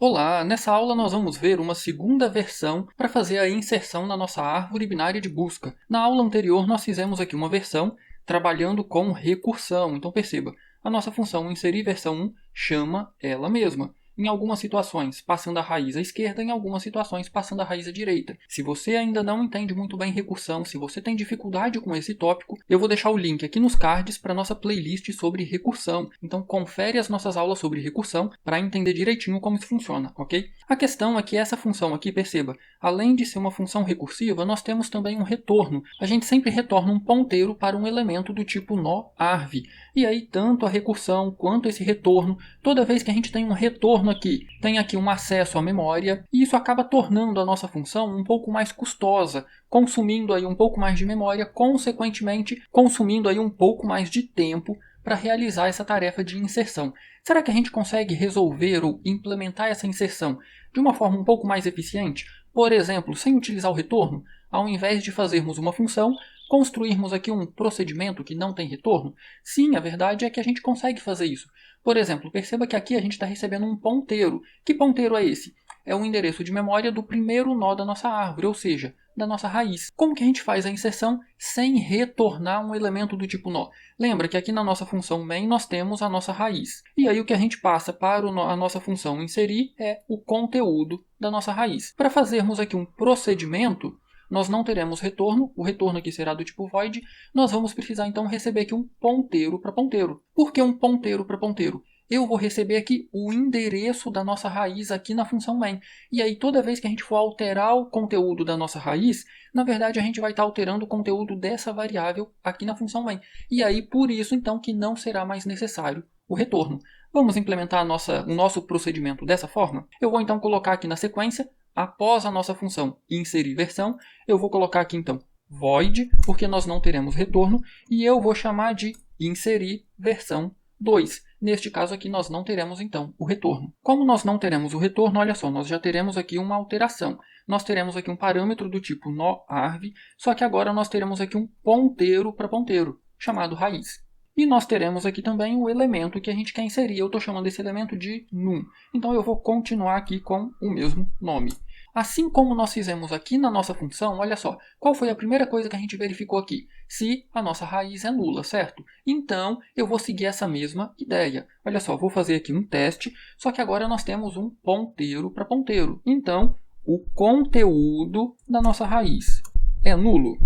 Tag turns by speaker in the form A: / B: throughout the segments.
A: Olá, nessa aula nós vamos ver uma segunda versão para fazer a inserção na nossa árvore binária de busca. Na aula anterior nós fizemos aqui uma versão trabalhando com recursão, então perceba, a nossa função inserir versão 1 chama ela mesma. Em algumas situações passando a raiz à esquerda, em algumas situações passando a raiz à direita. Se você ainda não entende muito bem recursão, se você tem dificuldade com esse tópico, eu vou deixar o link aqui nos cards para nossa playlist sobre recursão. Então confere as nossas aulas sobre recursão para entender direitinho como isso funciona, ok? A questão é que essa função aqui, perceba, além de ser uma função recursiva, nós temos também um retorno. A gente sempre retorna um ponteiro para um elemento do tipo nó-arv. E aí tanto a recursão quanto esse retorno, toda vez que a gente tem um retorno aqui, tem aqui um acesso à memória, e isso acaba tornando a nossa função um pouco mais custosa, consumindo aí um pouco mais de memória, consequentemente consumindo aí um pouco mais de tempo para realizar essa tarefa de inserção. Será que a gente consegue resolver ou implementar essa inserção de uma forma um pouco mais eficiente? Por exemplo, sem utilizar o retorno, ao invés de fazermos uma função, construirmos aqui um procedimento que não tem retorno? Sim, a verdade é que a gente consegue fazer isso. Por exemplo, perceba que aqui a gente está recebendo um ponteiro. Que ponteiro é esse? É o endereço de memória do primeiro nó da nossa árvore, ou seja, da nossa raiz. Como que a gente faz a inserção sem retornar um elemento do tipo nó? Lembra que aqui na nossa função main nós temos a nossa raiz. E aí o que a gente passa para a nossa função inserir é o conteúdo da nossa raiz. Para fazermos aqui um procedimento, nós não teremos retorno, o retorno aqui será do tipo void, nós vamos precisar então receber aqui um ponteiro para ponteiro. Por que um ponteiro para ponteiro? Eu vou receber aqui o endereço da nossa raiz aqui na função main. E aí toda vez que a gente for alterar o conteúdo da nossa raiz, na verdade a gente vai estar alterando o conteúdo dessa variável aqui na função main. E aí por isso então que não será mais necessário o retorno. Vamos implementar o nosso procedimento dessa forma? Eu vou então colocar aqui na sequência, após a nossa função inserir versão, eu vou colocar aqui então void, porque nós não teremos retorno, e eu vou chamar de inserir versão 2. Neste caso aqui nós não teremos então o retorno. Como nós não teremos o retorno, olha só, nós já teremos aqui uma alteração. Nós teremos aqui um parâmetro do tipo nó-arv, só que agora nós teremos aqui um ponteiro para ponteiro, chamado raiz. E nós teremos aqui também o elemento que a gente quer inserir. Eu estou chamando esse elemento de num. Então eu vou continuar aqui com o mesmo nome. Assim como nós fizemos aqui na nossa função, olha só, qual foi a primeira coisa que a gente verificou aqui? Se a nossa raiz é nula, certo? Então, eu vou seguir essa mesma ideia. Olha só, vou fazer aqui um teste, só que agora nós temos um ponteiro para ponteiro. Então, o conteúdo da nossa raiz é nulo.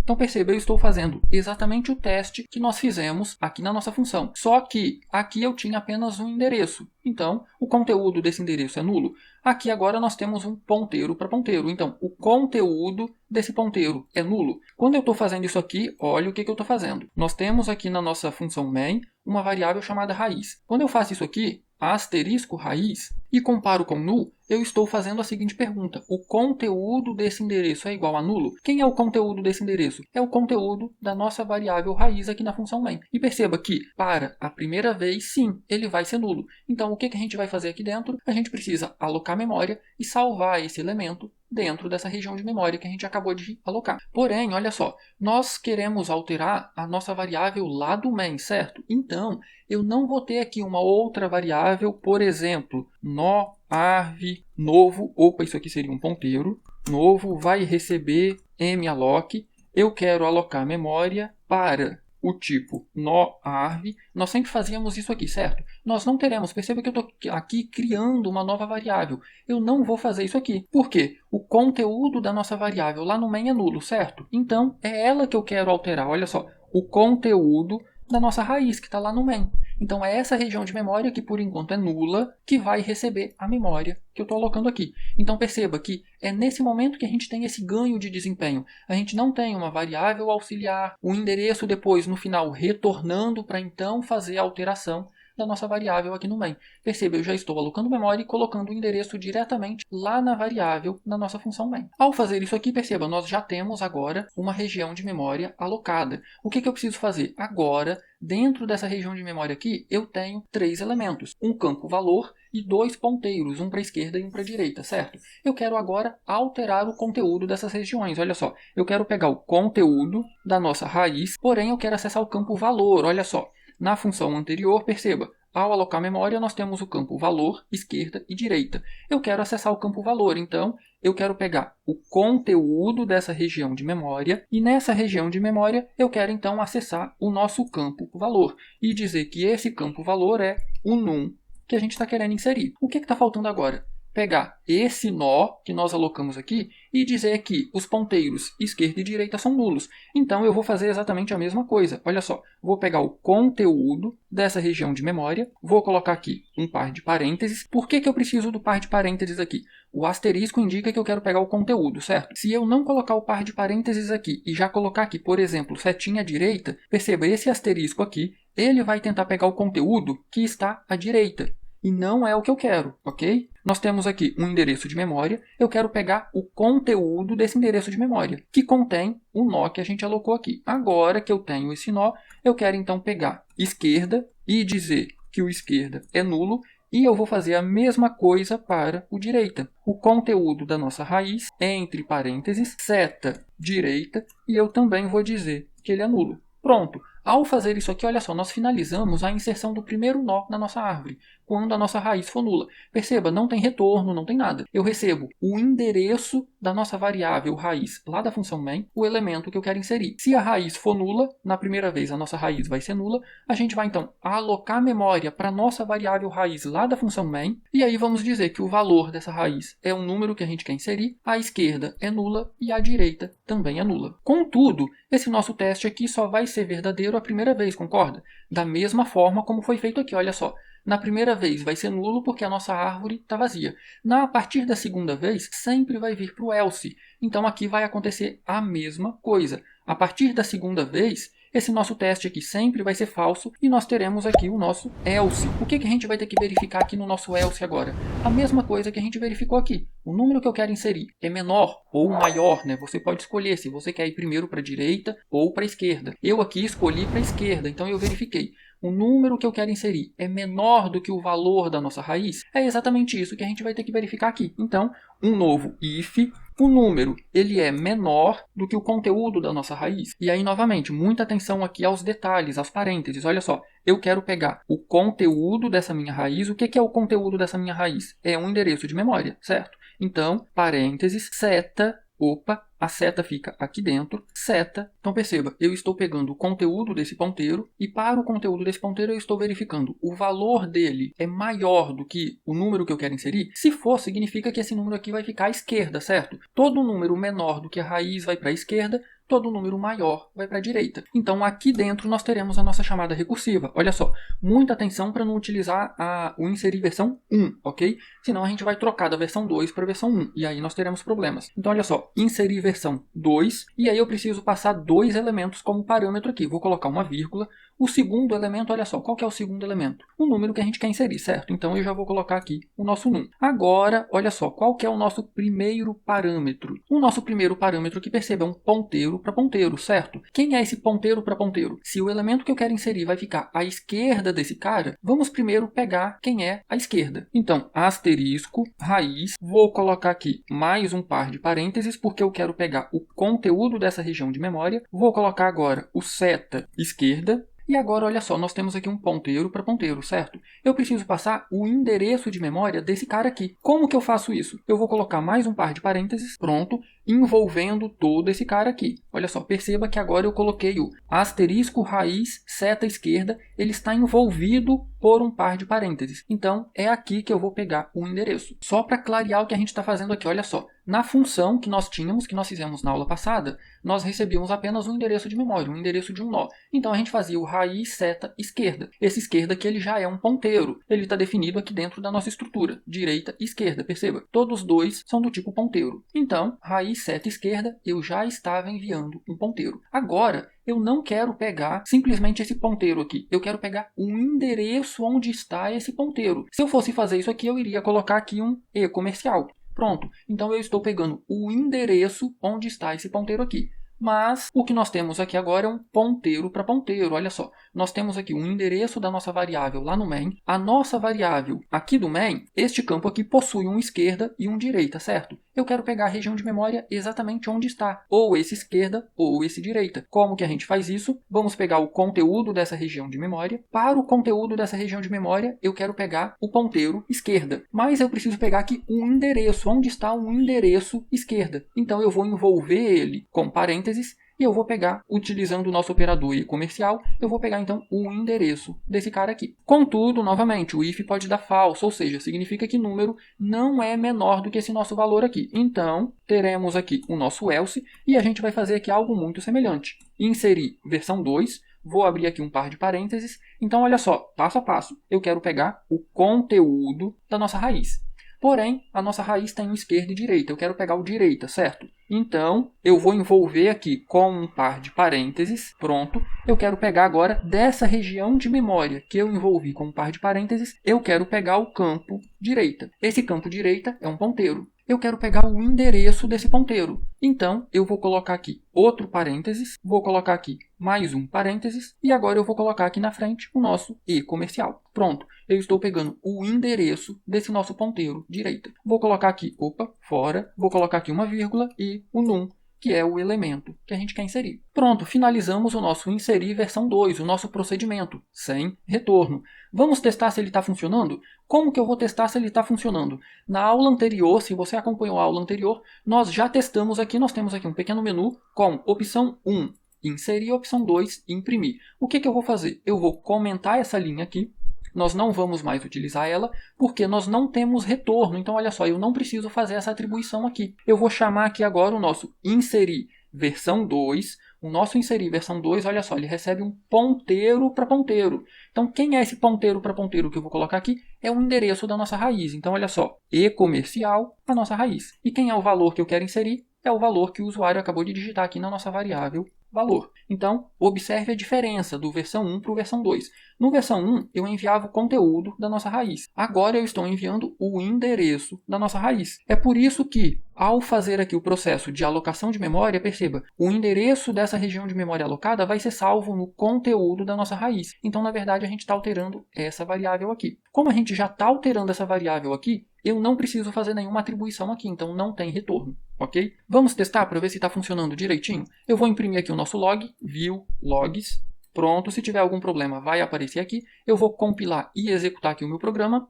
A: Então perceba, eu estou fazendo exatamente o teste que nós fizemos aqui na nossa função. Só que aqui eu tinha apenas um endereço. Então, o conteúdo desse endereço é nulo. Aqui agora nós temos um ponteiro para ponteiro. Então, o conteúdo desse ponteiro é nulo. Quando eu estou fazendo isso aqui, olha o que eu estou fazendo. Nós temos aqui na nossa função main uma variável chamada raiz. Quando eu faço isso aqui, asterisco raiz, e comparo com null, eu estou fazendo a seguinte pergunta. O conteúdo desse endereço é igual a nulo? Quem é o conteúdo desse endereço? É o conteúdo da nossa variável raiz aqui na função main. E perceba que, para a primeira vez, sim, ele vai ser nulo. Então, o que a gente vai fazer aqui dentro? A gente precisa alocar memória e salvar esse elemento dentro dessa região de memória que a gente acabou de alocar. Porém, olha só, nós queremos alterar a nossa variável lá do main, certo? Então, eu não vou ter aqui uma outra variável, por exemplo, nó-arv novo, opa, isso aqui seria um ponteiro, novo vai receber malloc, eu quero alocar memória para o tipo nó-arv, nós sempre fazíamos isso aqui, certo? Nós não teremos, perceba que eu estou aqui criando uma nova variável. Eu não vou fazer isso aqui. Por quê? O conteúdo da nossa variável lá no main é nulo, certo? Então, é ela que eu quero alterar. Olha só, o conteúdo da nossa raiz que está lá no main. Então, é essa região de memória que, por enquanto, é nula, que vai receber a memória que eu estou alocando aqui. Então, perceba que é nesse momento que a gente tem esse ganho de desempenho. A gente não tem uma variável auxiliar, o endereço depois, no final, retornando para então fazer a alteração da nossa variável aqui no main. Perceba, eu já estou alocando memória e colocando o endereço diretamente lá na variável na nossa função main. Ao fazer isso aqui, perceba, nós já temos agora uma região de memória alocada. O que eu preciso fazer? Agora, dentro dessa região de memória aqui, eu tenho 3 elementos. Um campo valor e 2 ponteiros, um para a esquerda e um para a direita, certo? Eu quero agora alterar o conteúdo dessas regiões. Olha só, eu quero pegar o conteúdo da nossa raiz, porém eu quero acessar o campo valor. Olha só, na função anterior, perceba, Ao alocar memória, nós temos o campo valor, esquerda e direita. Eu quero acessar o campo valor, então eu quero pegar o conteúdo dessa região de memória e nessa região de memória eu quero então acessar o nosso campo valor e dizer que esse campo valor é o num que a gente está querendo inserir. O que está faltando agora? Pegar esse nó que nós alocamos aqui e dizer que os ponteiros esquerda e direita são nulos. Então eu vou fazer exatamente a mesma coisa. Olha só, vou pegar o conteúdo dessa região de memória, vou colocar aqui um par de parênteses. Por que eu preciso do par de parênteses aqui? O asterisco indica que eu quero pegar o conteúdo, certo? Se eu não colocar o par de parênteses aqui e já colocar aqui, por exemplo, setinha direita, perceba, esse asterisco aqui, ele vai tentar pegar o conteúdo que está à direita. E não é o que eu quero, ok? Nós temos aqui um endereço de memória, eu quero pegar o conteúdo desse endereço de memória, que contém o nó que a gente alocou aqui. Agora que eu tenho esse nó, eu quero então pegar esquerda e dizer que o esquerda é nulo, e eu vou fazer a mesma coisa para o direita. O conteúdo da nossa raiz é entre parênteses, seta direita, e eu também vou dizer que ele é nulo. Pronto! Ao fazer isso aqui, olha só, nós finalizamos a inserção do primeiro nó na nossa árvore, quando a nossa raiz for nula. Perceba, não tem retorno, não tem nada. Eu recebo o endereço da nossa variável raiz lá da função main, o elemento que eu quero inserir. Se a raiz for nula, na primeira vez a nossa raiz vai ser nula, a gente vai então alocar memória para a nossa variável raiz lá da função main, e aí vamos dizer que o valor dessa raiz é um número que a gente quer inserir, a esquerda é nula e a direita também é nula. Contudo, esse nosso teste aqui só vai ser verdadeiro a primeira vez, concorda? Da mesma forma como foi feito aqui, olha só. Na primeira vez vai ser nulo porque a nossa árvore está vazia. A partir da segunda vez, sempre vai vir para o else. Então aqui vai acontecer a mesma coisa. A partir da segunda vez, esse nosso teste aqui sempre vai ser falso e nós teremos aqui o nosso else. O que a gente vai ter que verificar aqui no nosso else agora? A mesma coisa que a gente verificou aqui. O número que eu quero inserir é menor ou maior, né? Você pode escolher se você quer ir primeiro para a direita ou para a esquerda. Eu aqui escolhi para a esquerda, então eu verifiquei. O número que eu quero inserir é menor do que o valor da nossa raiz? É exatamente isso que a gente vai ter que verificar aqui. Então, um novo if, o número ele é menor do que o conteúdo da nossa raiz. E aí, novamente, muita atenção aqui aos detalhes, aos parênteses. Olha só, eu quero pegar o conteúdo dessa minha raiz. O que é o conteúdo dessa minha raiz? É um endereço de memória, certo? Então, parênteses, seta, opa, a seta fica aqui dentro, seta. Então perceba, eu estou pegando o conteúdo desse ponteiro e para o conteúdo desse ponteiro eu estou verificando o valor dele é maior do que o número que eu quero inserir. Se for, significa que esse número aqui vai ficar à esquerda, certo? Todo número menor do que a raiz vai para a esquerda, todo número maior vai para a direita. Então aqui dentro nós teremos a nossa chamada recursiva. Olha só, muita atenção para não utilizar o inserir versão 1, ok? Senão a gente vai trocar da versão 2 para a versão 1 e aí nós teremos problemas. Então olha só, inserir versão 2 e aí eu preciso passar dois elementos como parâmetro aqui. Vou colocar uma vírgula. O segundo elemento, olha só, qual que é o segundo elemento? O número que a gente quer inserir, certo? Então eu já vou colocar aqui o nosso num. Agora, olha só, qual que é o nosso primeiro parâmetro? O nosso primeiro parâmetro que perceba é um ponteiro para ponteiro, certo? Quem é esse ponteiro para ponteiro? Se o elemento que eu quero inserir vai ficar à esquerda desse cara, vamos primeiro pegar quem é a esquerda. Então, asterisco, raiz, vou colocar aqui mais um par de parênteses, porque eu quero pegar o conteúdo dessa região de memória. Vou colocar agora o seta esquerda. E agora, olha só, nós temos aqui um ponteiro para ponteiro, certo? Eu preciso passar o endereço de memória desse cara aqui. Como que eu faço isso? Eu vou colocar mais um par de parênteses, pronto, envolvendo todo esse cara aqui. Olha só, perceba que agora eu coloquei o asterisco, raiz, seta esquerda, ele está envolvido por um par de parênteses. Então, é aqui que eu vou pegar o endereço. Só para clarear o que a gente está fazendo aqui, olha só. Na função que nós tínhamos, que nós fizemos na aula passada, nós recebíamos apenas um endereço de memória, um endereço de um nó. Então, a gente fazia o raiz, seta, esquerda. Esse esquerda aqui ele já é um ponteiro. Ele está definido aqui dentro da nossa estrutura, direita e esquerda, perceba. Todos dois são do tipo ponteiro. Então, raiz, seta, esquerda, eu já estava enviando um ponteiro. Agora, eu não quero pegar simplesmente esse ponteiro aqui. Eu quero pegar o endereço onde está esse ponteiro. Se eu fosse fazer isso aqui, eu iria colocar aqui um e comercial. Pronto. Então eu estou pegando o endereço onde está esse ponteiro aqui. Mas o que nós temos aqui agora é um ponteiro para ponteiro. Olha só, nós temos aqui o endereço da nossa variável lá no main. A nossa variável aqui do main, este campo aqui possui um esquerda e um direita, certo? eu quero pegar a região de memória exatamente onde está, ou esse esquerda ou esse direita. Como que a gente faz isso? Vamos pegar o conteúdo dessa região de memória. Para o conteúdo dessa região de memória, eu quero pegar o ponteiro esquerda. Mas eu preciso pegar aqui o endereço, onde está o endereço esquerda. Então eu vou envolver ele com parênteses e eu vou pegar, utilizando o nosso operador e comercial, eu vou pegar então o endereço desse cara aqui. Contudo, novamente, o if pode dar falso, ou seja, significa que o número não é menor do que esse nosso valor aqui. Então, teremos aqui o nosso else e a gente vai fazer aqui algo muito semelhante. Inserir versão 2, vou abrir aqui um par de parênteses. Então, olha só, passo a passo, eu quero pegar o conteúdo da nossa raiz. Porém, a nossa raiz tem o esquerda e direita. Eu quero pegar o direita, certo? Então, eu vou envolver aqui com um par de parênteses. Pronto. Eu quero pegar agora dessa região de memória que eu envolvi com um par de parênteses. Eu quero pegar o campo direita. Esse campo direita é um ponteiro. Eu quero pegar o endereço desse ponteiro. Então, eu vou colocar aqui outro parênteses, vou colocar aqui mais um parênteses, e agora eu vou colocar aqui na frente o nosso e comercial. Pronto, eu estou pegando o endereço desse nosso ponteiro direita. Vou colocar aqui, fora, vou colocar aqui uma vírgula e o num, que é o elemento que a gente quer inserir. Pronto, finalizamos o nosso inserir versão 2, o nosso procedimento, sem retorno. Vamos testar se ele está funcionando? Como que eu vou testar se ele está funcionando? Na aula anterior, se você acompanhou a aula anterior, nós já testamos aqui, nós temos aqui um pequeno menu com opção 1, inserir, opção 2, imprimir. O que eu vou fazer? Eu vou comentar essa linha aqui. Nós não vamos mais utilizar ela porque nós não temos retorno. Então, olha só, eu não preciso fazer essa atribuição aqui. Eu vou chamar aqui agora o nosso inserir versão 2. O nosso inserir versão 2, olha só, ele recebe um ponteiro para ponteiro. Então, quem é esse ponteiro para ponteiro que eu vou colocar aqui? É o endereço da nossa raiz. Então, olha só, e comercial, a nossa raiz. E quem é o valor que eu quero inserir? É o valor que o usuário acabou de digitar aqui na nossa variável valor. Então, observe a diferença do versão 1 para o versão 2. No versão 1, eu enviava o conteúdo da nossa raiz. Agora eu estou enviando o endereço da nossa raiz. É por isso que, ao fazer aqui o processo de alocação de memória, perceba, o endereço dessa região de memória alocada vai ser salvo no conteúdo da nossa raiz. Então, na verdade, a gente está alterando essa variável aqui. Como a gente já está alterando essa variável aqui, eu não preciso fazer nenhuma atribuição aqui, então não tem retorno, ok? Vamos testar para ver se está funcionando direitinho? Eu vou imprimir aqui o nosso log, view, logs, pronto. Se tiver algum problema, vai aparecer aqui. Eu vou compilar e executar aqui o meu programa.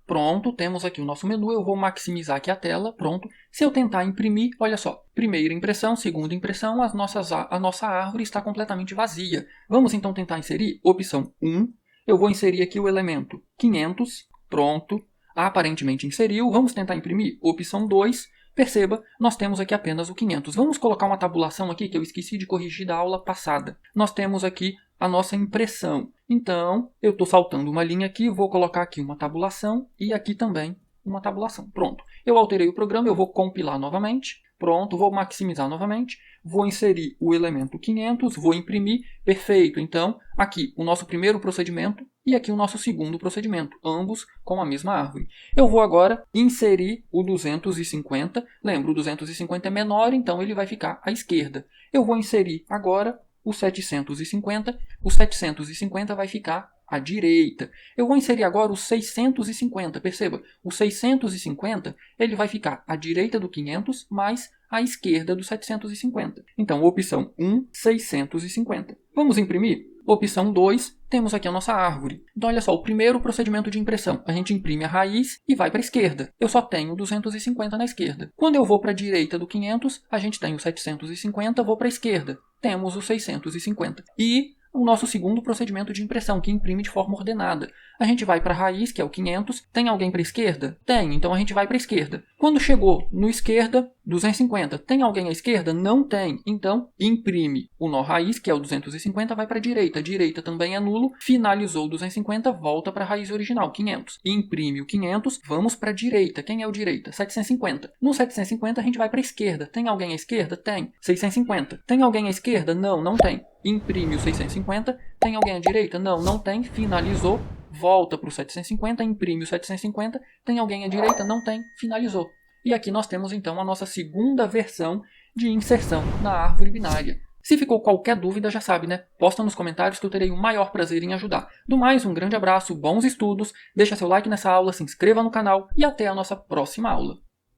A: Pronto, temos aqui o nosso menu, eu vou maximizar aqui a tela, pronto. Se eu tentar imprimir, olha só, primeira impressão, segunda impressão, a nossa árvore está completamente vazia. Vamos então tentar inserir opção 1, eu vou inserir aqui o elemento 500, pronto. Aparentemente inseriu. Vamos tentar imprimir? Opção 2. Perceba, nós temos aqui apenas o 500. Vamos colocar uma tabulação aqui que eu esqueci de corrigir da aula passada. Nós temos aqui a nossa impressão. Então, eu estou saltando uma linha aqui, vou colocar aqui uma tabulação e aqui também uma tabulação. Pronto. Eu alterei o programa, eu vou compilar novamente. Pronto, vou maximizar novamente. Vou inserir o elemento 500, vou imprimir. Perfeito. Então, aqui o nosso primeiro procedimento e aqui o nosso segundo procedimento, ambos com a mesma árvore. Eu vou agora inserir o 250. Lembra, o 250 é menor, então ele vai ficar à esquerda. Eu vou inserir agora o 750. O 750 vai ficar à direita. Eu vou inserir agora o 650. Perceba, o 650 ele vai ficar à direita do 500, mais à esquerda do 750. Então, opção 1, 650. Vamos imprimir? Opção 2, temos aqui a nossa árvore. Então, olha só, o primeiro procedimento de impressão. A gente imprime a raiz e vai para a esquerda. Eu só tenho 250 na esquerda. Quando eu vou para a direita do 500, a gente tem o 750, vou para a esquerda. Temos o 650. E o nosso segundo procedimento de impressão, que imprime de forma ordenada. A gente vai para a raiz, que é o 500. Tem alguém para a esquerda? Tem, então a gente vai para a esquerda. Quando chegou no esquerda, 250. Tem alguém à esquerda? Não tem. Então, imprime o nó raiz, que é o 250, vai para a direita. A direita também é nulo. Finalizou o 250, volta para a raiz original, 500. Imprime o 500, vamos para a direita. Quem é o direita? 750. No 750, a gente vai para a esquerda. Tem alguém à esquerda? Tem. 650. Tem alguém à esquerda? Não, não tem. Imprime o 650. Tem alguém à direita? Não, não tem. Finalizou. Volta para o 750. Imprime o 750. Tem alguém à direita? Não tem. Finalizou. E aqui nós temos então a nossa segunda versão de inserção na árvore binária. Se ficou qualquer dúvida, já sabe, né? Posta nos comentários que eu terei o maior prazer em ajudar. Do mais, um grande abraço, bons estudos, deixa seu like nessa aula, se inscreva no canal e até a nossa próxima aula.